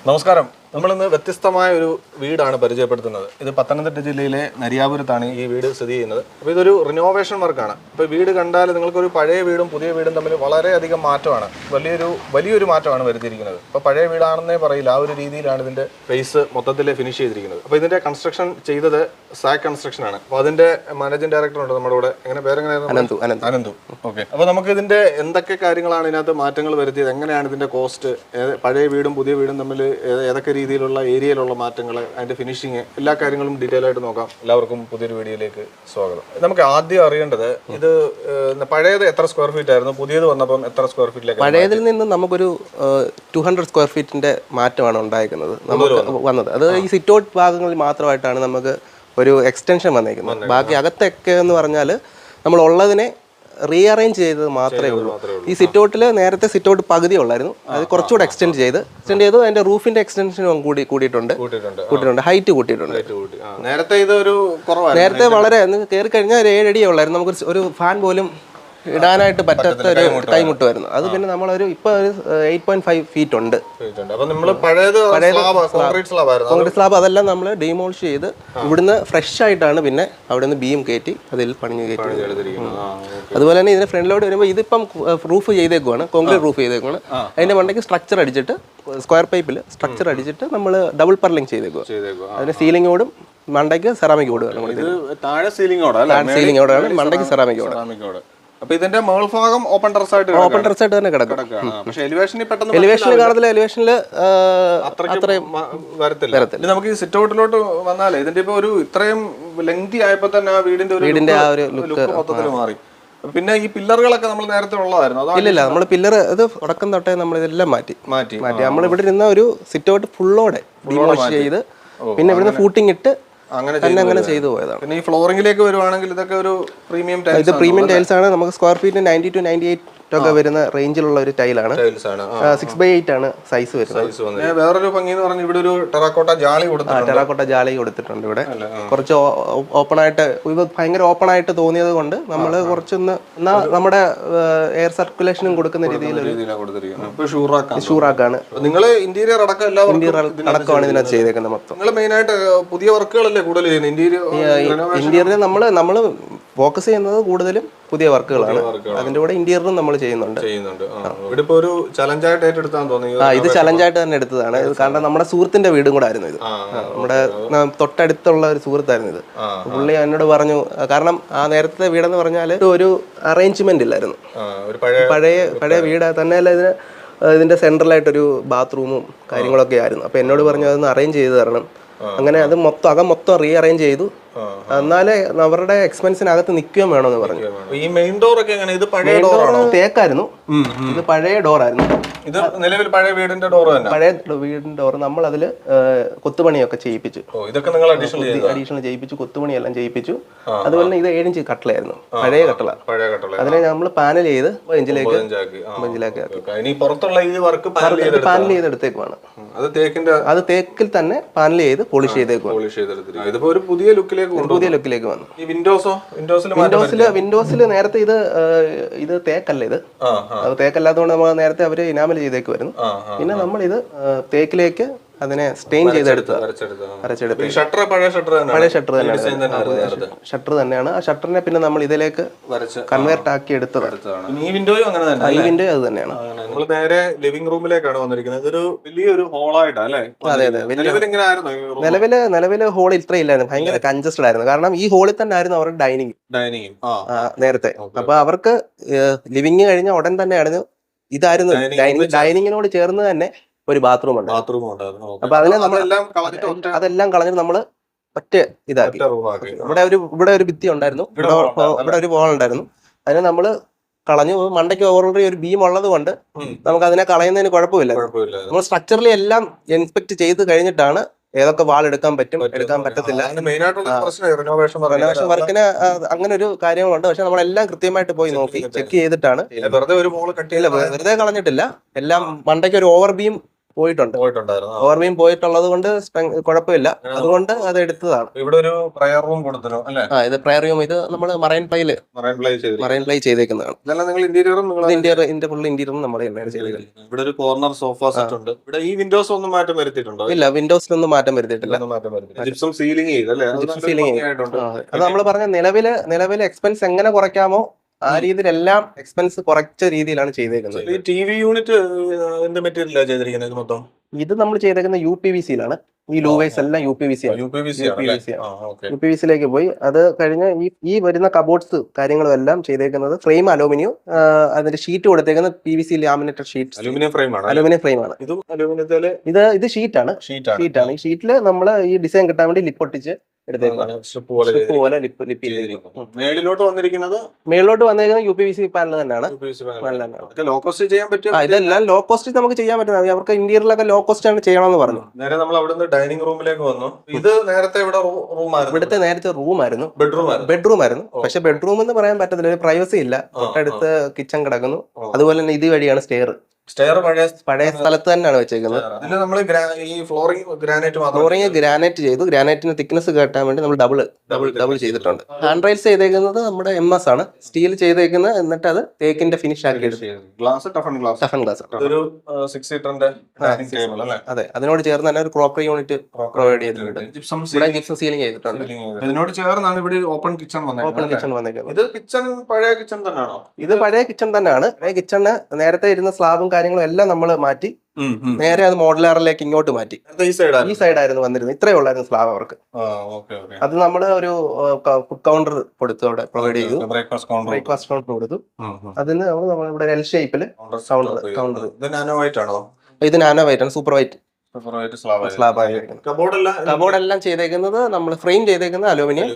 നമസ്കാരം. നമ്മളിന്ന് വ്യത്യസ്തമായ ഒരു വീടാണ് പരിചയപ്പെടുത്തുന്നത്. ഇത് പത്തനംതിട്ട ജില്ലയിലെ നരിയാപുരത്താണ് ഈ വീട് സ്ഥിതി ചെയ്യുന്നത്. അപ്പോൾ ഇതൊരു റിനോവേഷൻ വർക്കാണ്. ഇപ്പോൾ വീട് കണ്ടാൽ നിങ്ങൾക്കൊരു പഴയ വീടും പുതിയ വീടും തമ്മിൽ വളരെയധികം മാറ്റമാണ്, വലിയൊരു മാറ്റമാണ് വരുത്തിയിരിക്കുന്നത്. ഇപ്പോൾ പഴയ വീടാണെന്നേ പറയില്ല, ആ ഒരു രീതിയിലാണ് ഇതിൻ്റെ ഫേസ് മൊത്തത്തിൽ ഫിനിഷ് ചെയ്തിരിക്കുന്നത്. അപ്പോൾ ഇതിൻ്റെ കൺസ്ട്രക്ഷൻ ചെയ്തത് സാക് കൺസ്ട്രക്ഷൻ ആണ്. അപ്പോൾ അതിൻ്റെ മാനേജിംഗ് ഡയറക്ടർ ഉണ്ട് നമ്മുടെ കൂടെ. പേരെങ്ങനെയായിരുന്നു? അനന്തു. ഓക്കെ. അപ്പോൾ നമുക്ക് ഇതിൻ്റെ എന്തൊക്കെ കാര്യങ്ങളാണ് ഇതിനകത്ത് മാറ്റങ്ങൾ വരുത്തിയത്, എങ്ങനെയാണ് ഇതിൻ്റെ കോസ്റ്റ്, പഴയ വീടും പുതിയ വീടും തമ്മിൽ ഏതൊക്കെ രീതിയിലുള്ള ഏരിയയിലുള്ള മാറ്റങ്ങൾ, അതിന്റെ ഫിനിഷിങ്, എല്ലാ കാര്യങ്ങളും ഡീറ്റെയിൽ ആയിട്ട് നോക്കാം. എല്ലാവർക്കും പുതിയൊരു വീഡിയോയിലേക്ക് സ്വാഗതം. നമുക്ക് ആദ്യം അറിയേണ്ടത്, ഇത് പഴയത് എത്ര സ്ക്വയർ ഫീറ്റ് ആയിരുന്നു, പുതിയത് വന്നപ്പം എത്ര സ്ക്വയർ ഫീറ്റിലേക്ക്? പഴയതിൽ നിന്ന് നമുക്കൊരു 200 സ്ക്വയർ ഫീറ്റിന്റെ മാറ്റമാണ് ഉണ്ടായിരിക്കുന്നത് നമുക്ക് വന്നത്. അത് ഈ സിറ്റ് ഔട്ട് ഭാഗങ്ങളിൽ മാത്രമായിട്ടാണ് നമുക്ക് ഒരു എക്സ്റ്റൻഷൻ വന്നേക്കുന്നത്. ബാക്കി അകത്തൊക്കെ എന്ന് പറഞ്ഞാൽ നമ്മൾ ഉള്ളതിനെ റീഅറേഞ്ച് ചെയ്തത് മാത്രമേ ഉള്ളൂ. ഈ സിറ്റ് ഔട്ടിൽ നേരത്തെ സിറ്റ് ഔട്ട് പകുതി ഉള്ളായിരുന്നു, അത് കുറച്ചുകൂടെ എക്സ്റ്റെൻഡ് ചെയ്തു. അതിന്റെ റൂഫിന്റെ എക്സ്റ്റൻഷനും കൂട്ടിയിട്ടുണ്ട്, ഹൈറ്റ് കൂട്ടിയിട്ടുണ്ട്. നേരത്തെ വളരെ കയറി കഴിഞ്ഞാൽ ഒരു 7 അടിയേ ഉള്ളായിരുന്നു. നമുക്ക് ഒരു ഫാൻ പോലും ഇടാനായിട്ട് പറ്റാത്ത ഒരു കൈമുട്ട് വരുന്നു. അത് പിന്നെ നമ്മളൊരു ഇപ്പൊ 8.5 ഫീറ്റ് ഉണ്ട്. കോൺക്രീറ്റ് സ്ലാബ് അതെല്ലാം നമ്മൾ ഡീമോളിഷ് ചെയ്ത് ഇവിടുന്ന് ഫ്രഷ് ആയിട്ടാണ് പിന്നെ അവിടെ നിന്ന് ബീം കയറ്റി അതിൽ പണിഞ്ഞ് കയറ്റി. അതുപോലെ തന്നെ ഇതിന്റെ ഫ്രണ്ടിലോട്ട് വരുമ്പോൾ ഇതിപ്പം റൂഫ് ചെയ്തേക്കുവാണ്, കോൺക്രീറ്റ് റൂഫ് ചെയ്തേക്കുവാണ്. അതിന്റെ മണ്ടയ്ക്ക് സ്ട്രക്ചർ അടിച്ചിട്ട് സ്ക്വയർ പൈപ്പിൽ സ്ട്രക്ചർ അടിച്ചിട്ട് നമ്മൾ ഡബിൾ പർലിംഗ് ചെയ്തേക്കുക. അതിന് സീലിംഗോടും മണ്ടയ്ക്ക് സെറാമിക് ഓടുകയാണ്. താഴെ സീലിംഗോടാണ്, മണ്ടയ്ക്ക് സെറാമിക് ഓട്. അപ്പൊ ഇതിന്റെ മേൽഭാഗം ഓപ്പൺ ടെറസ് ആയിട്ട് തന്നെ കിടക്കും. പക്ഷേ എലിവേഷനിൽ കാണത്തില്ല, എലിവേഷനിൽ അത്രയും വരത്തില്ല. നമുക്ക് ഈ സിറ്റ് ഔട്ടിലോട്ട് വന്നാലേ ഇതിന്റെ ഇപ്പൊ ഒരു ഇത്രയും ലെങ്തി ആയപ്പോ തന്നെ ആ വീടിന്റെ ആ ഒരു ലുക്ക് മൊത്തത്തിൽ മാറി. പിന്നെ ഈ പില്ലറുകളൊക്കെ നമ്മൾ നേരത്തെ ഉള്ളതായിരുന്നു. ഇല്ല, നമ്മൾ പില്ലർ ഇത് തുടക്കം തൊട്ടേ നമ്മൾ ഇതെല്ലാം മാറ്റി നമ്മൾ ഇവിടെ ഇരുന്ന ഒരു സിറ്റ് ഔട്ട് ഫുള്ളോടെ ഡിമോളിഷ് ചെയ്ത് പിന്നെ ഇവിടുന്ന് ഫൂട്ടിംഗ് ഇട്ട് അങ്ങനെ ചെയ്തു പോയതാണ്. പിന്നെ ഈ ഫ്ലോറിംഗിലേക്ക് വരുവാണെങ്കിൽ ഇതൊക്കെ ഒരു പ്രീമിയം ടൈൽസ്. ഇത് പ്രീമിയം ടൈൽസ് ആണ്. നമുക്ക് സ്ക്വയർ ഫീറ്റിന് 90 to 98 ഒക്കെ വരുന്ന റേഞ്ചിലുള്ള ഒരു ടൈലാണ്. 6x8 ആണ് സൈസ് വരുന്നത്. വേറൊരു ഭംഗി എന്ന് പറഞ്ഞാൽ ഇവിടെ ഒരു ടെറാക്കോട്ട ജാലി കൊടുത്തിട്ടുണ്ട്. ഇവിടെ കുറച്ച് ഓപ്പൺ ആയിട്ട്, ഇത് ഭയങ്കര ഓപ്പൺ ആയിട്ട് തോന്നിയത് കൊണ്ട് നമ്മൾ കുറച്ചൊന്ന് നമ്മുടെ എയർ സർക്കുലേഷനും കൊടുക്കുന്ന രീതിയിൽ ഷൂറാക്കാണ്. നിങ്ങൾ ഇന്റീരിയർ അടക്കമാണ് ഇതിനകത്ത് ചെയ്തേക്കുന്നത് മൊത്തം. നിങ്ങൾ മെയിൻ ആയിട്ട് പുതിയ വർക്കുകളല്ലേ കൂടുതൽ ചെയ്യുന്നത്? ഇന്റീരിയർ നമ്മൾ ഫോക്കസ് ചെയ്യുന്നത് കൂടുതലും പുതിയ വർക്കുകളാണ്. അതിന്റെ കൂടെ ഇന്റീരിയറും നമ്മൾ ചെയ്യുന്നുണ്ട്. ഇത് ചലഞ്ചായിട്ട് തന്നെ എടുത്തതാണ്. കാരണം നമ്മുടെ സുഹൃത്തിന്റെ വീടും കൂടെ ആയിരുന്നു ഇത്. നമ്മുടെ തൊട്ടടുത്തുള്ള ഒരു സുഹൃത്തായിരുന്നു ഇത്. പുള്ളി എന്നോട് പറഞ്ഞു, കാരണം ആ നേരത്തെ വീടെന്ന് പറഞ്ഞാൽ ഒരു അറേഞ്ച്മെന്റ് ഇല്ലായിരുന്നു. പഴയ വീട് തന്നെയല്ല, ഇതിന്റെ സെൻട്രലായിട്ടൊരു ബാത്റൂമും കാര്യങ്ങളൊക്കെ ആയിരുന്നു. അപ്പൊ എന്നോട് പറഞ്ഞു അതൊന്ന് അറേഞ്ച് ചെയ്ത് തരണം. അങ്ങനെ അത് അകം മൊത്തം റീഅറേഞ്ച് ചെയ്തു. എന്നാലേ അവരുടെ എക്സ്പെൻസിനകത്ത് നിൽക്കുകയും വേണമെന്ന് പറഞ്ഞു. ഈ മെയിൻ ഡോർ ഒക്കെ ഇത് പഴയ തേക്കായിരുന്നു. ഇത് പഴയ ഡോറായിരുന്നു. ഇത് നിലവിൽ പഴയ വീടിന്റെ ഡോർ തന്നെ. പഴയ വീടിന്റെ ഡോർ നമ്മൾ അതില് കൊത്തുപണിയൊക്കെ ചെയ്യിപ്പിച്ചു. ഇതൊക്കെ നിങ്ങൾ അഡീഷണൽ ചെയ്യിപ്പിച്ചു, കൊത്തുപണിയെല്ലാം ചെയ്യിപ്പിച്ചു. അതുപോലെ തന്നെ ഇത് 7 ഇഞ്ച് കട്ടലായിരുന്നു, പഴയ കട്ടല. അതിനെ നമ്മൾ പാനൽ ചെയ്ത് ബെഞ്ചിലേക്ക് പാനൽ ചെയ്ത് എടുത്തേക്കുവാണ്. അത് തേക്കിൽ തന്നെ പാനൽ ചെയ്ത് പോളിഷ് ചെയ്തേക്കുവാണ്. പുതിയ ലുക്കിലേക്ക് വന്നു. വിൻഡോസിൽ നേരത്തെ ഇത് തേക്കല്ല. അത് തേക്കല്ലാത്തതുകൊണ്ട് നമ്മൾ നേരത്തെ അവര് ഇനാമൽ ചെയ്തേക്കുമായിരുന്നു. പിന്നെ നമ്മൾ ഇത് തേക്കിലേക്ക് അതിനെ സ്റ്റെയിൻ ചെയ്തെടുത്ത് അരച്ചെടുത്ത് പഴയ ഷട്ടർ തന്നെയാണ്. ആ ഷട്ടറിനെ പിന്നെ നമ്മൾ ഇതിലേക്ക് കൺവേർട്ട് ആക്കി എടുത്തത്. ഈ വിൻഡോയും ഈ വിൻഡോ അത് തന്നെയാണ്. നേരെ ലിവിംഗ് റൂമിലേക്കാണ് വന്നിരിക്കുന്നത്. ഇതൊരു വലിയൊരു ഹോളായിട്ടാണ്. അതെ. നിലവില് ഹോൾ ഇത്ര ഇല്ലായിരുന്നു, ഭയങ്കര കൺജസ്റ്റഡ് ആയിരുന്നു. കാരണം ഈ ഹോളിൽ തന്നെ ആയിരുന്നു അവരുടെ ഡൈനിങ് നേരത്തെ. അപ്പൊ അവർക്ക് ലിവിംഗ് കഴിഞ്ഞ ഉടൻ തന്നെയായിരുന്നു ഇതായിരുന്നു ഡൈനിങ്ങിനോട് ചേർന്ന് തന്നെ ഒരു ബാത്റൂം ഉണ്ട്. അപ്പൊ അതിനെ അതെല്ലാം കളഞ്ഞിട്ട് നമ്മള് ഒറ്റ ഇതാക്കി. ഇവിടെ ഒരു ഭിത്തി ഉണ്ടായിരുന്നു, ഇവിടെ ഒരു വാൾ ഉണ്ടായിരുന്നു. അതിനെ നമ്മള് കളഞ്ഞു. മണ്ടയ്ക്ക് ഓൾറെഡി ഒരു ബീം ഉള്ളത് കൊണ്ട് നമുക്ക് അതിനെ കളയുന്നതിന് കുഴപ്പമില്ല. നമ്മൾ സ്ട്രക്ചറലി എല്ലാം ഇൻസ്പെക്ട് ചെയ്ത് കഴിഞ്ഞിട്ടാണ് ഏതൊക്കെ വാൾ എടുക്കാൻ പറ്റും, എടുക്കാൻ പറ്റത്തില്ല. റിനോവേഷൻ വർക്കിന് അങ്ങനെ ഒരു കാര്യങ്ങളുണ്ട്. പക്ഷെ നമ്മളെല്ലാം കൃത്യമായിട്ട് പോയി നോക്കി ചെക്ക് ചെയ്തിട്ടാണ്. വെറുതെ കളഞ്ഞിട്ടില്ല. എല്ലാം മണ്ടയ്ക്ക് ഒരു ഓവർ ബീം പോയിട്ടുണ്ടായിരുന്നു. പവർ ബീം പോയിട്ടുള്ളത് കൊണ്ട് കുഴപ്പമില്ല, അതുകൊണ്ട് അത് എടുത്തതാണ്. ഇവിടെ ഒരു പ്രയർ റൂം കൊടുത്തല്ലോ അല്ലേ? ഇത് പ്രയർ റൂം, ഇത് നമ്മൾ മറൈൻ പ്ലൈ ചെയ്തേക്കുന്നതാണ്. ഇതെല്ലാം നിങ്ങൾ ഇന്റീരിയറും ഇതിന്റെ ഫുൾ ഇന്റീരിയറും നമ്മുടെ ചെയ്തേക്കുന്നത്. ഇവിടെ ഒരു കോർണർ സോഫ സെറ്റ് ഉണ്ട്. ഇവിടെ ഈ വിൻഡോസ് ഒന്നും മാറ്റം വരുത്തിയിട്ടുണ്ടോ? ഇല്ല, വിൻഡോസിലൊന്നും മാറ്റം വരുത്തിയിട്ടില്ല. ജിപ്സം സീലിംഗ് ചെയ്തല്ലേ? അത് നമ്മൾ പറഞ്ഞ നിലവിലെ എക്സ്പെൻസ് എങ്ങനെ കുറയ്ക്കാമോ ആ രീതിയിലെല്ലാം എക്സ്പെൻസ് കുറച്ച രീതിയിലാണ് ചെയ്തേക്കുന്നത്. ഈ ടി വി യൂണിറ്റ് എന്ത് മെറ്റീരിയലാണ് ചെയ്തിരിക്കുന്നത് മൊത്തം? ഇത് നമ്മൾ ചെയ്തേക്കുന്ന UPVC-യിലാണ്. ഈ ലൂവേഴ്സ് എല്ലാം UPVC ആണ്. UPVC-യിലേക്ക് പോയി. അത് കഴിഞ്ഞ് ഈ വരുന്ന കബോർഡ്സ് കാര്യങ്ങളും എല്ലാം ചെയ്തേക്കുന്നത് ഫ്രെയിം അലൂമിനിയം, അതിന്റെ ഷീറ്റ് കൊടുത്തേക്കുന്നത് PVC laminated sheet, aluminium frame ആണ്. ഇത് ഷീറ്റാണ്. ഈ ഷീറ്റിൽ നമ്മൾ ഈ ഡിസൈൻ കിട്ടാൻ വേണ്ടി ലിപ്പ് ഒട്ടിച്ച് മേളിലോട്ട് വന്നിരിക്കുന്നത് UPVC പാനൽ തന്നെയാണ്. ഇതെല്ലാം ലോ കോസ്റ്റ് നമുക്ക് ചെയ്യാൻ പറ്റുന്നത്. അവർക്ക് ഇന്റീരിയറിലൊക്കെ ലോ കോസ്റ്റ് ആണ് ചെയ്യണമെന്ന് പറഞ്ഞു. നേരെ നമ്മൾ അവിടുന്ന് ഡൈനിങ് റൂമിലേക്ക് വന്നു. ഇത് നേരത്തെ ഇവിടുത്തെ നേരത്തെ റൂമായിരുന്നു, ബെഡ്റൂം ആയിരുന്നു. പക്ഷെ ബെഡ്റൂം എന്ന് പറയാൻ പറ്റത്തില്ല, ഒരു പ്രൈവസി ഇല്ല. തൊട്ടടുത്ത് കിച്ചൺ കിടക്കുന്നു. അതുപോലെ തന്നെ ഇത് വഴിയാണ് സ്റ്റെയർ പഴയ സ്ഥലത്ത് തന്നെയാണ് വെച്ചേക്കുന്നത്. ഫ്ലോറിംഗ് ഗ്രാനൈറ്റ് ചെയ്തു. ഗ്രാനൈറ്റിന് തിക്നെസ് കേട്ടാൻ വേണ്ടി നമ്മൾ ഡബിൾ ചെയ്തിട്ടുണ്ട്. ഹാൻഡ് റൈൽസ് ചെയ്തേക്കുന്നത് നമ്മുടെ MS ആണ്, സ്റ്റീൽ ചെയ്തേക്കുന്നത്. എന്നിട്ട് അത് തേക്കിന്റെ ഫിനിഷ് ആക്കി എടുത്തു. ടഫൺ ഗ്ലാസ്. അതെ, അതിനോട് ചേർന്ന് തന്നെ ഒരു ക്രോക്കറി യൂണിറ്റ് പ്രൊവൈഡ് ചെയ്തിട്ടുണ്ട്. ജിപ്സം സീലിംഗ് ചെയ്തിട്ടുണ്ട്. ഇതിനോട് ചേർന്നാണ് ഇവിടെ ഓപ്പൺ കിച്ചൺ വന്നേക്കുന്നത്. ഇത് പഴയ കിച്ചൺ തന്നെയാണ്. പഴയ കിച്ചണ് നേരത്തെ ഇരുന്ന സ്ലാബും കാര്യങ്ങളും എല്ലാം നമ്മൾ മാറ്റി നേരെ അത് മോഡലാറിലേക്ക് ഇങ്ങോട്ട് മാറ്റി. ഈ സൈഡായിരുന്നു വന്നിരുന്നത്. ഇത്രയേ ഉള്ളായിരുന്നു സ്ലാബ് അവർക്ക്. അത് നമ്മൾ ഒരു ഫുഡ് കൗണ്ടർ കൊടുത്തു, അവിടെ പ്രൊവൈഡ് ചെയ്തു. ബ്രേക്ക്ഫാസ്റ്റ് കൗണ്ടർ കൊടുത്തു. അതിന് നമ്മളിവിടെ L ഷേപ്പില് കൗണ്ടർ. ഇത് നാനോ വൈറ്റ് ആണ്, സൂപ്പർ വൈറ്റ് സ്ലാബ് ആയിരിക്കും. കബോർഡ് എല്ലാം ചെയ്തേക്കുന്നത് നമ്മൾ ഫ്രെയിം ചെയ്തേക്കുന്നത് അലൂമിനിയം,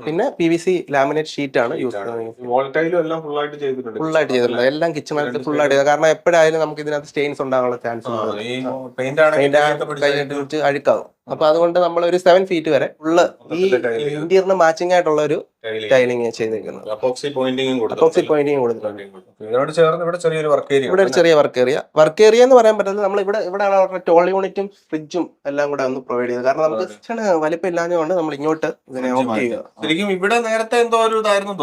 പിന്നെ PVC ലാമിനേറ്റ് ഷീറ്റ് ആണ് യൂസ് ചെയ്യുന്നത്. ഫുള്ളായിട്ട് ചെയ്തിട്ടുണ്ട്. എല്ലാം കിച്ചണായിട്ട് ഫുള്ളായിട്ട് ചെയ്തത്. കാരണം എപ്പോഴായാലും നമുക്ക് ഇതിനകത്ത് സ്റ്റെയിൻസ് ഉണ്ടാകാനുള്ള ചാൻസ് ഉണ്ട്, അഴുക്കാവും. അപ്പൊ അതുകൊണ്ട് നമ്മൾ ഒരു 7 feet വരെ ഫുള്ള് ഈ ഇന്റീരിയറിന് മാച്ചിങ് ആയിട്ടുള്ള ഒരു ടൈലിംഗ് ചെയ്തേക്കുന്നത്. അപ്പോക്സി പോയിന്റിങ് കൊടുത്തിട്ടുണ്ട്. ഇവിടെ ഒരു ചെറിയ വർക്ക് ഏരിയ എന്ന് പറയാൻ പറ്റില്ല. നമ്മൾ ഇവിടെ അവരുടെ ടോൾ യൂണിറ്റും ഫ്രിഡ്ജും എല്ലാം കൂടെ ഒന്ന് പ്രൊവൈഡ് ചെയ്തത്. കാരണം നമുക്ക് കിച്ചണ് വലിപ്പം ഇല്ലാഞ്ഞുകൊണ്ട് നമ്മൾ ഇങ്ങോട്ട് ഇതിനെ ഓഫ് ചെയ്യുക. ഇവിടെ നേരത്തെ എന്തോ ഒരു ഇതായിരുന്നു.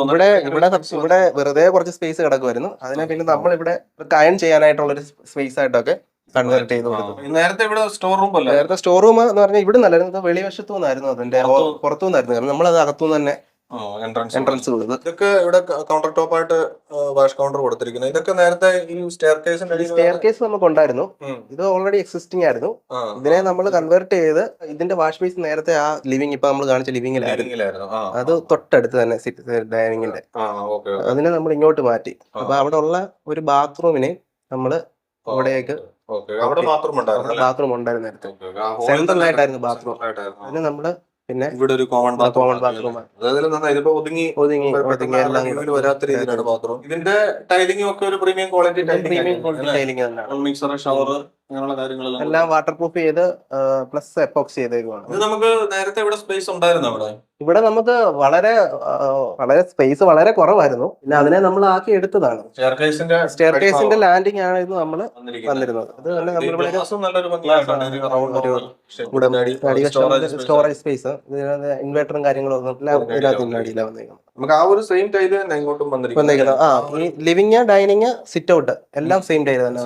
ഇവിടെ വെറുതെ കുറച്ച് സ്പേസ് കിടക്കുമായിരുന്നു. അതിനെ പിന്നെ നമ്മൾ ഇവിടെ അയൺ ചെയ്യാനായിട്ടുള്ള ഒരു സ്പേസ് ആയിട്ടൊക്കെ കൺവേർട്ട് ചെയ്ത് കൊടുക്കും. നേരത്തെ സ്റ്റോർ റൂം എന്ന് പറഞ്ഞാൽ ഇവിടെ നല്ലായിരുന്നു. വെളിവശത്തു നിന്നായിരുന്നു, അതിന്റെ പുറത്തു നിന്നായിരുന്നു. കാരണം നമ്മളത് അകത്തുനിന്ന് തന്നെ എൻട്രൻസ് കൊടുത്തു. ഇതൊക്കെ ഇവിടെ കൗണ്ടർ ടോപ്പ് ആയിട്ട് വാഷ് കൗണ്ടർ കൊടുത്തിരിക്കുന്നത്. ഇതൊക്കെ നേരത്തെ ഈ സ്റ്റെയർ കേസ് നമുക്ക് ഉണ്ടായിരുന്നു. ഇത് ഓൾറെഡി എക്സിസ്റ്റിംഗ് ആയിരുന്നു. ഇതിനെ നമ്മൾ കൺവേർട്ട് ചെയ്ത് ഇതിന്റെ വാഷ് ബേസ് നേരത്തെ ആ ലിവിംഗ് ഇപ്പൊ നമ്മൾ കാണിച്ച ലിവിംഗിലായിരുന്നു. അത് തൊട്ടടുത്ത് തന്നെ ഡൈനിങ്ങിന്റെ. അതിനെ നമ്മൾ ഇങ്ങോട്ട് മാറ്റി. അപ്പൊ അവിടെ ഉള്ള ഒരു ബാത്റൂമിനെ നമ്മള് അവിടേക്ക് ബാത്റൂം ഉണ്ടായിരുന്നു നേരത്തെ. സെൻട്രൽ ആയിട്ടായിരുന്നു ബാത്റൂം. അതിന് നമ്മള് പിന്നെ ഇവിടെ ഒരു കോമൺ ബാത്റൂം. ഒതുങ്ങി വരാത്ത രീതിയിലാണ് ബാത്റൂം. ഇതിന്റെ ടൈലിംഗ് ഒക്കെ ഒരു പ്രീമിയം ക്വാളിറ്റി ടൈലിംഗ് തന്നെയാണ്. മിക്സർ, ഷവർ, അങ്ങനെയുള്ള കാര്യങ്ങളെല്ലാം എല്ലാം വാട്ടർ പ്രൂഫ് ചെയ്ത് പ്ലസ് എപ്പോക്സി ചെയ്തേക്കുവാണ്. ഇത് നമുക്ക് നേരത്തെ ഇവിടെ സ്പേസ് ഉണ്ടായിരുന്നു. ഇവിടെ നമുക്ക് വളരെ സ്പേസ് വളരെ കുറവായിരുന്നു. പിന്നെ അതിനെ നമ്മൾ ആക്കി എടുത്തതാണ്. സ്റ്റെയർ കേസിന്റെ ലാൻഡിംഗ് ആയിരുന്നു നമ്മൾ വന്നിരുന്നത്. അത് തന്നെ നമ്മളിവിടെ സ്റ്റോറേജ് സ്പേസ്, ഇൻവെർട്ടറും കാര്യങ്ങളും വന്നേക്കുന്നത്. നമുക്ക് ആ ഒരു സെയിം ടൈല് തന്നെ ഇങ്ങോട്ടും വന്നേക്കുന്നത്. ഈ ലിവിംഗ്, ഡൈനിങ്, സിറ്റ് ഔട്ട് എല്ലാം സെയിം ടൈല് തന്നെ.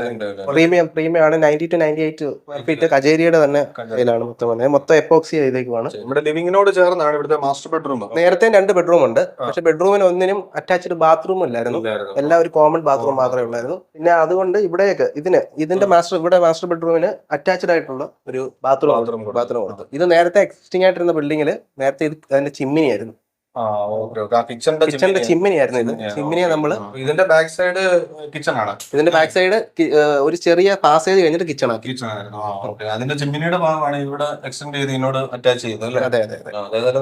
പ്രീമിയം ആണ്. 90 to 98 ഫീറ്റ് കജേരിയുടെ തന്നെ ടൈലാണ് മൊത്തം വന്നത്. മൊത്തം എപ്പോക്സി ചെയ്തേക്കുവാണ്. നമ്മുടെ ലിവിംഗിനോട് ചേർന്നാണ് ഇവിടുത്തെ മാസ്റ്റർ ബെഡ്റൂം. നേരത്തെ 2 ബെഡ്റൂം ഉണ്ട്. പക്ഷെ ബെഡ്റൂമിന് ഒന്നിനും അറ്റാച്ച്ഡ് ബാത്റൂം ഇല്ലായിരുന്നു. എല്ലാം ഒരു കോമൺ ബാത്റൂം മാത്രമേ ഉള്ളായിരുന്നു. പിന്നെ അതുകൊണ്ട് ഇവിടേക്ക് ഇതിന്റെ മാസ്റ്റർ ബെഡ്റൂമിന് അറ്റാച്ച്ഡ് ആയിട്ടുള്ള ഒരു ബാത്റൂം കൊടുത്തു. ഇത് നേരത്തെ എക്സിസ്റ്റിംഗ് ആയിട്ടിരുന്ന ബിൽഡിംഗിൽ നേരത്തെ അതിന്റെ ചിമ്മിനി ആയിരുന്നു. കിച്ചന്റെ ചിമ്മിനി ആയിരുന്നു ഇത്. ചിമ്മിനിയെ നമ്മള് ഇതിന്റെ ബാക്ക് സൈഡ് കിച്ചൺ ആണ്. ഇതിന്റെ ബാക്ക് സൈഡ് ഒരു ചെറിയ പാസേജ് കഴിഞ്ഞിട്ട് കിച്ചൺ ആക്കി. അതിന്റെ ചിമ്മിനിയുടെ ഭാഗമാണ് ഇവിടെ എക്സ്റ്റെൻഡ് ചെയ്ത് ഇതിനോട് അറ്റാച്ച് ചെയ്തത്. അതെ.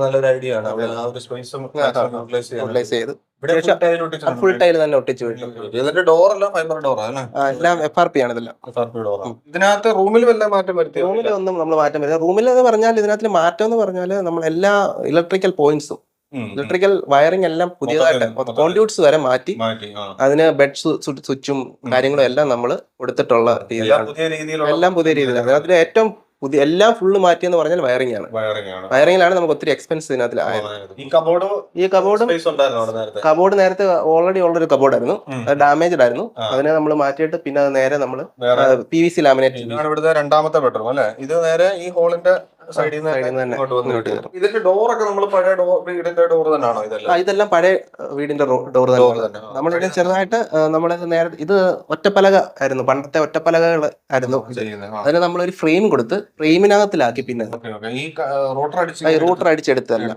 നല്ലൊരു ഐഡിയ ആണ്. ഫുൾ ടൈൽ തന്നെ ഒട്ടിച്ചു വിട്ടു. ഇതിന്റെ ഡോർ എല്ലാം ഫൈബർ ഡോർ ആണ്. എല്ലാം FRP ആണ്. ഇതെല്ലാം ഇതിനകത്ത് റൂമിൽ വല്ല മാറ്റം വരുത്തി? റൂമിൽ ഒന്നും നമ്മൾ മാറ്റം വരുന്നത്. റൂമിൽ എന്ന് പറഞ്ഞാൽ ഇതിനകത്ത് മാറ്റം എന്ന് പറഞ്ഞാൽ നമ്മൾ എല്ലാ ഇലക്ട്രിക്കൽ പോയിന്റ്സും ഇലക്ട്രിക്കൽ വയറിംഗ് എല്ലാം പുതിയതായിട്ട് കോൺഡ്യൂട്ട്സ് വരെ മാറ്റി അതിന് ബെഡ് സ്വിച്ചും കാര്യങ്ങളും എല്ലാം നമ്മൾ കൊടുത്തിട്ടുള്ള രീതിയിലാണ്. എല്ലാം പുതിയ രീതിയിലാണ്. അതിൽ ഏറ്റവും പുതിയ എല്ലാം ഫുള്ള് മാറ്റിയെന്ന് പറഞ്ഞാൽ വയറിംഗ് ആണ്. വയറിംഗിലാണ് നമുക്ക് ഒത്തിരി എക്സ്പെൻസ് ഇതിനകത്ത് ആയത്. ഈ കബോർഡ് നേരത്തെ ഓൾറെഡി ഉള്ളൊരു കബോർഡായിരുന്നു, അത് ഡാമേജ്ഡ് ആയിരുന്നു. അതിനെ നമ്മൾ മാറ്റിയിട്ട് പിന്നെ അത് നേരെ നമ്മൾ PVC ലാമിനേറ്റ്. ഇവിടുത്തെ രണ്ടാമത്തെ ബെഡ്റൂം അല്ലെ? ഇത് നേരെ ഈ ഹോളിന്റെ സൈഡിൽ നിന്ന് ഇതിന്റെ ഡോറൊക്കെ നമ്മൾ പഴയ വീടിന്റെ ഡോർ തന്നെയാണോ? ഇതെല്ലാം പഴയ വീടിന്റെ ഡോർ തന്നെ. നമ്മളിവിടെ ചെറുതായിട്ട് നമ്മുടെ നേരെ ഇത് ഒറ്റപ്പലക ആയിരുന്നു, പണ്ടത്തെ ഒറ്റപ്പലകകൾ ആയിരുന്നു. അതിന് നമ്മളൊരു ഫ്രെയിം കൊടുത്ത് ഫ്രെയിമിനകത്തിലാക്കി പിന്നെ റൂട്ടർ അടിച്ചെടുത്തല്ല.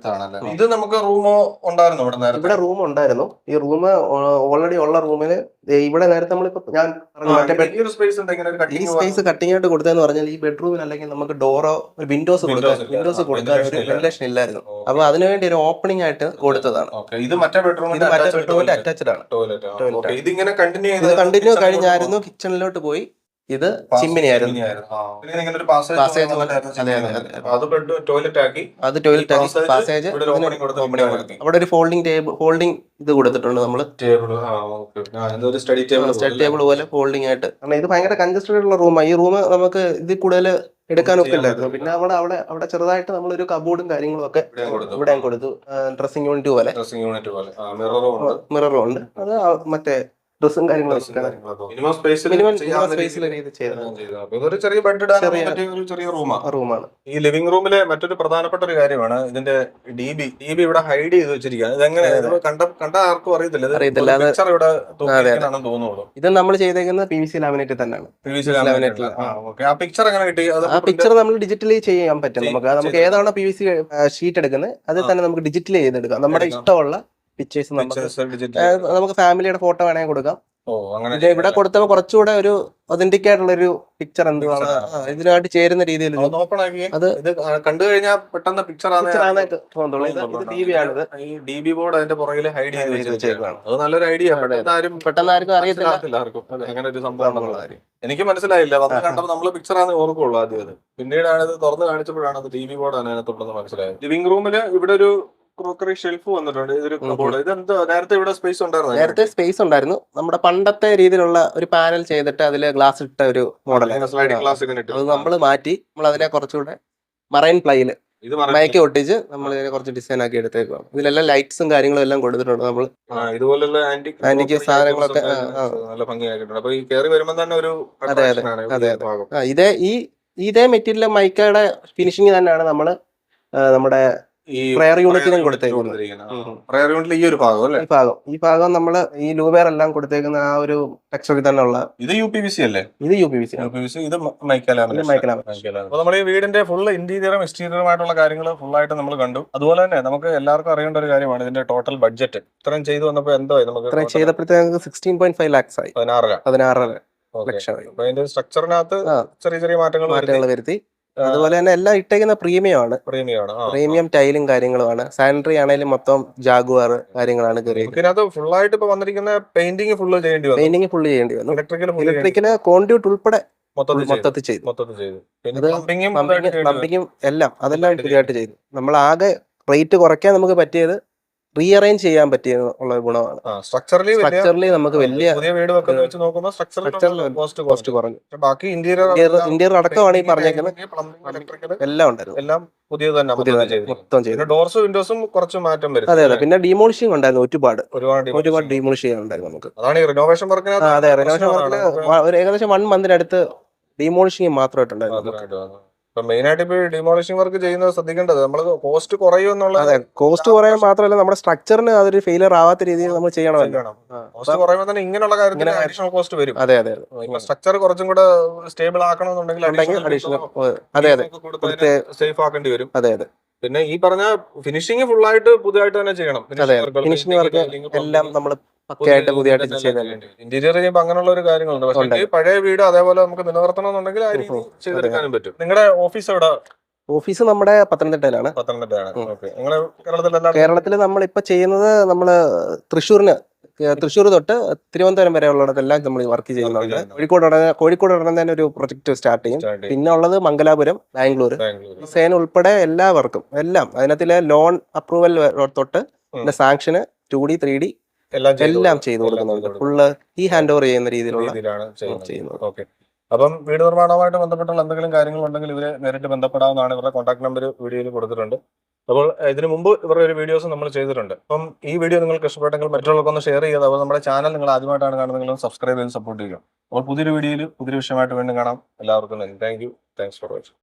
ഇത് നമുക്ക് റൂമോ ഉണ്ടായിരുന്നു ഇവിടെ റൂം ഉണ്ടായിരുന്നു. ഈ റൂം ഓൾറെഡി ഉള്ള റൂമില് ഇവിടെ നേരത്തെ നമ്മളിപ്പോ ഞാൻ ഈ സ്പേസ് കട്ടിംഗ് ആയിട്ട് കൊടുത്തതെന്ന് പറഞ്ഞാൽ ഈ ബെഡ്റൂമിൽ അല്ലെങ്കിൽ നമുക്ക് ഡോറോ വിൻഡോസ് കൊടുക്കാൻ ഒരു വെന്റിലേഷൻ ഇല്ലായിരുന്നു. അപ്പൊ അതിനുവേണ്ടി ഒരു ഓപ്പണിംഗ് ആയിട്ട് കൊടുത്തതാണ്. ഇത് മറ്റേ ബെഡ്റൂമിന്റെ അറ്റാച്ച്ഡ് ആണ്. ഇത് കണ്ടിന്യൂ കഴിഞ്ഞായിരുന്നു കിച്ചണിലോട്ട് പോയി. ഇത് ചിമ്മിനി ആയിരുന്നു. ടോയ്ലറ്റ് ആക്കി പാസേജ് അവിടെ ഒരു ഫോൾഡിംഗ് ഇത് കൊടുത്തിട്ടുണ്ട് നമ്മള്. സ്റ്റഡി ടേബിൾ പോലെ ഫോൾഡിംഗ് ആയിട്ട്. കാരണം ഇത് ഭയങ്കര കൺജസ്റ്റഡ് ഉള്ള റൂമാണ്. ഈ റൂം നമുക്ക് ഇതിൽ കൂടുതൽ എടുക്കാനൊക്കെ ഇല്ലായിരുന്നു. പിന്നെ അവിടെ ചെറുതായിട്ട് നമ്മളൊരു കബോർഡും കാര്യങ്ങളും ഒക്കെ ഇവിടെ കൊടുത്തു. ഡ്രസ്സിംഗ് യൂണിറ്റ് പോലെ മിററും ഉണ്ട്. അത് മറ്റേ ഡ്രസ്സും റൂമാണ്. ഈ ലിവിംഗ് റൂമിലെ മറ്റൊരു പ്രധാനപ്പെട്ട ഒരു കാര്യമാണ് ഇതിന്റെ DB ഇവിടെ ഹൈഡ് ചെയ്ത് വെച്ചിരിക്കുകയാണ്. ഇതെങ്ങനെ കണ്ട ആർക്കും അറിയത്തില്ല. തോന്നുള്ളൂ. ഇത് നമ്മൾ ചെയ്തേക്കുന്നത് PVC ലാമിനേറ്റ് തന്നെയാണ്. ആ പിക്ചർ എങ്ങനെ കിട്ടി? ആ പിക്ചർ നമ്മൾ ഡിജിറ്റലി ചെയ്യാൻ പറ്റും. നമുക്ക് ഏതാണോ PVC ഷീറ്റ് എടുക്കുന്നത് അത് തന്നെ നമുക്ക് ഡിജിറ്റലി ചെയ്തെടുക്കാം. നമ്മുടെ ഇഷ്ടമുള്ള പിക്ചേഴ്സ് നമുക്ക് ഫാമിലിയുടെ ഫോട്ടോ വേണമെങ്കിൽ കൊടുക്കാം. ഇവിടെ കൊടുത്തപ്പോ കുറച്ചുകൂടെ ഒരു ഒതന്റിക് ആയിട്ടുള്ള ഒരു പിക്ചർ എന്തുവാണ് ഇതിനായിട്ട് ചേരുന്ന രീതിയിൽ അത് കണ്ടു കഴിഞ്ഞാൽ പെട്ടെന്ന് പിക്ചർ DB ബോർഡ് അതിന്റെ പുറകിൽ ഹൈഡ് ചെയ്ത് വെച്ചേക്കാണ്. അത് നല്ലൊരു ഐഡിയ. പെട്ടെന്ന് ആർക്കും അറിയത്തില്ല അങ്ങനെ ഒരു സംഭവം. എനിക്ക് മനസ്സിലായില്ല. വന്ന് കണ്ടപ്പോൾ നമ്മള് പിക്ചർ ആണ് ഓർക്കുള്ളൂ ആദ്യം. അത് പിന്നീടാണ് ഇത് തുറന്ന് കാണിച്ചപ്പോഴാണ് അത് DB ബോർഡ് ആണ് അതിനകത്തുണ്ടെന്ന് മനസ്സിലായത്. ലിവിംഗ് റൂമില് ഇവിടെ ഒരു ക്രോക്കറി ഷെൽഫ് വന്നിട്ടുണ്ട്. ഇതൊരു കബോർഡ്. ഇതെന്താ നേരത്തെ ഇവിടെ സ്പേസ് ഉണ്ടായിരുന്നു? നേരത്തെ സ്പേസ് ഉണ്ടായിരുന്നു. നമ്മുടെ പണ്ടത്തെ രീതിയിലുള്ള ഒരു പാനൽ ചെയ്തിട്ട് അതില് ഗ്ലാസ് ഇട്ട ഒരു മോഡൽ. അത് നമ്മൾ മാറ്റി നമ്മൾ അതിനെ കുറച്ചുകൂടെ മറൈൻ പ്ലൈയില് മയക്കി ഒട്ടിച്ച് നമ്മൾ ഇതിനെ കുറച്ച് ഡിസൈൻ ആക്കി എടുത്തേക്കാണ്. ഇതിലെല്ലാം ലൈറ്റ്സും കാര്യങ്ങളും എല്ലാം കൊടുത്തിട്ടുണ്ട്. നമ്മൾ ഇതുപോലുള്ള ആന്റിക് സാധനങ്ങളൊക്കെ നല്ല ഭംഗിയാക്കിയിട്ടുണ്ട്. അപ്പൊ ഈ കയറി വരുമ്പോൾ തന്നെ ഒരു ഇതേ മെറ്റീരിയൽ മൈക്കയുടെ ഫിനിഷിംഗ് തന്നെയാണ് നമ്മള് നമ്മുടെ പ്രയർ യൂണിറ്റിനും കൊടുത്തേക്കുന്നത്. ഈ ഭാഗം നമ്മള് ഈ ലൂബെയർ എല്ലാം കൊടുത്തേക്കുന്ന ആ ഒരു ടെക്സ്ചറിൽ തന്നെ ഉള്ള. ഇത് UPVC അല്ലേ? ഇത് UPVC. ഇത് നമ്മൾ ഈ വീടിന്റെ ഫുൾ ഇന്റീരിയറും എക്സ്റ്റീരിയറുമായിട്ടുള്ള കാര്യങ്ങൾ ഫുൾ ആയിട്ട് നമ്മൾ കണ്ടു. അതുപോലെ തന്നെ നമുക്ക് എല്ലാവർക്കും അറിയേണ്ട ഒരു കാര്യമാണ് ഇതിന്റെ ടോട്ടൽ ബഡ്ജറ്റ്. ഇത്രയും ചെയ്തു വന്നപ്പോ എന്തോ നമുക്ക് ചെയ്തപ്പോഴത്തേക്ക് 16.5 lakhs ആയി. 16 ലക്ഷമായി. അതിന്റെ സ്ട്രക്ചറിനകത്ത് ചെറിയ ചെറിയ മാറ്റങ്ങൾ വരുത്തി. അതുപോലെ തന്നെ എല്ലാം ഇട്ടേക്കുന്ന പ്രീമിയം ടൈലും കാര്യങ്ങളുമാണ്. സാനിറ്ററി ആണെങ്കിലും മൊത്തം ജാഗുവാർ കാര്യങ്ങളാണ് ഫുൾ ആയിട്ട് ഇപ്പൊ വന്നിരിക്കുന്ന പെയിന്റിംഗ് ഫുള്ള് ചെയ്യേണ്ടി വന്നു. ഇലക്ട്രിക്കല് കോൺഡ്യൂട്ട് ഉൾപ്പെടെ മൊത്തത്തിൽ ചെയ്തു. പ്ലംബിങ്ങും എല്ലാം അതെല്ലാം പുതിയതായിട്ട് ചെയ്തു. നമ്മൾ ആകെ റേറ്റ് കുറയ്ക്കാൻ നമുക്ക് പറ്റിയത് റീഅറേഞ്ച് ചെയ്യാൻ പറ്റിയ ഉള്ള ഗുണമാണ്. സ്ട്രക്ചറലി നമുക്ക് വലിയ കോസ്റ്റ് കുറഞ്ഞു. ഇന്റീരിയർ അടക്കമാണ് ഈ പറഞ്ഞേക്കുന്നത്. എല്ലാം ഉണ്ടായിരുന്നു. എല്ലാം മൊത്തം ചെയ്തു. ഡോർസും വിൻഡോസും കുറച്ച് മാറ്റം വരും. അതെ. പിന്നെ ഡീമോളിഷിംഗ് ഉണ്ടായിരുന്നു. ഒരുപാട് ഡീമോളിഷ് ഉണ്ടായിരുന്നു നമുക്ക്. അതാണ് ഈ റിനോവേഷൻ വർക്കിന്. അതെ, റിനോവേഷൻ വർക്കിന് ഏകദേശം 1 monthനടുത്ത് ഡീമോളിഷിംഗ് മാത്രമായിട്ടുണ്ടായിരുന്നു. മെയിൻ ആയിട്ട് ഇപ്പൊ ഡിമോളിഷിംഗ് വർക്ക് ചെയ്യുന്നത് ശ്രദ്ധിക്കേണ്ടത് നമ്മൾ കോസ്റ്റ് കുറയുമെന്നുള്ള. അതെ, കോസ്റ്റ് കുറയാൻ മാത്രമല്ല നമ്മുടെ സ്ട്രക്ചറിന് അതൊരു ഫെയിലിയർ ആവാത്ത രീതിയിൽ നമ്മൾ ചെയ്യണം. കോസ്റ്റ് കുറയുമ്പോൾ തന്നെ ഇങ്ങനെയുള്ള കാര്യത്തിന് അഡീഷണൽ കോസ്റ്റ് വരും. അതെ. സ്ട്രക്ചർ കുറച്ചും കൂടെ സ്റ്റേബിൾ ആക്കണമെന്നുണ്ടെങ്കിൽ സേഫ് ആക്കേണ്ടി വരും. അതെ. പിന്നെ ഈ പറഞ്ഞ ഫിനിഷിംഗ് ഫുൾ ആയിട്ട് പുതിയതായിട്ട് തന്നെ ചെയ്യണം. ഫിനിഷിംഗ് വർക്ക് എല്ലാം നമ്മൾ ഇന്റീരിയർ ചെയ്യുമ്പോൾ അങ്ങനെയുള്ള ഒരു കാര്യങ്ങളുണ്ട്. പക്ഷേ പഴയ വീട് അതേപോലെ നമുക്ക് നിലനിർത്തണമെന്നുണ്ടെങ്കിൽ ആ രീതി ചെയ്തെടുക്കാനും പറ്റും. നിങ്ങളുടെ ഓഫീസ് എവിടെ? ഓഫീസ് നമ്മുടെ പത്തനംതിട്ടയിലാണ്. കേരളത്തിൽ നമ്മളിപ്പോ ചെയ്യുന്നത് നമ്മള് തൃശ്ശൂരിന് തൃശ്ശൂർ തൊട്ട് തിരുവനന്തപുരം വരെ ഉള്ളിടത്തെല്ലാം നമ്മൾ വർക്ക് ചെയ്യുന്നുണ്ട്. കോഴിക്കോട് ഉടനെ തന്നെ ഒരു പ്രൊജക്ട് സ്റ്റാർട്ട് ചെയ്യും. പിന്നെ ഉള്ളത് മംഗലാപുരം, ബാംഗ്ലൂർ, സേന ഉൾപ്പെടെ എല്ലാവർക്കും എല്ലാം അതിനകത്തിലെ ലോൺ അപ്രൂവൽ തൊട്ട് പിന്നെ സാങ്ഷന് 2D 3D എല്ലാം ചെയ്തു കൊടുക്കുന്നുണ്ട്. ഫുള്ള് ഈ ഹാൻഡ് ഓവർ ചെയ്യുന്ന രീതിയിലുള്ള ചെയ്യുന്നത്. ഓക്കെ. അപ്പം വീട് നിർമ്മാണവുമായിട്ട് ബന്ധപ്പെട്ടുള്ള എന്തെങ്കിലും കാര്യങ്ങളുണ്ടെങ്കിൽ ഇവരെ നേരിട്ട് ബന്ധപ്പെടാവുന്നതാണ്. ഇവരുടെ കോൺടാക്ട് നമ്പർ വീഡിയോയിൽ കൊടുത്തിട്ടുണ്ട്. അപ്പോൾ ഇതിനു മുമ്പ് ഇവരുടെ ഒരു വീഡിയോസ് നമ്മൾ ചെയ്തിട്ടുണ്ട്. അപ്പം ഈ വീഡിയോ നിങ്ങൾക്ക് ഇഷ്ടപ്പെട്ടെങ്കിൽ മറ്റുള്ളവർക്കൊന്ന് ഷെയർ ചെയ്യുക. അതുപോലെ നമ്മുടെ ചാനൽ നിങ്ങൾ ആദ്യമായിട്ടാണ് കാണുന്നതെങ്കിലും സബ്സ്ക്രൈബ് ചെയ്ത് സപ്പോർട്ട് ചെയ്യുക. അപ്പോൾ പുതിയൊരു വീഡിയോയിൽ പുതിയൊരു വിഷയമായിട്ട് വീണ്ടും കാണാം. എല്ലാവർക്കും thank you. Thanks for watching.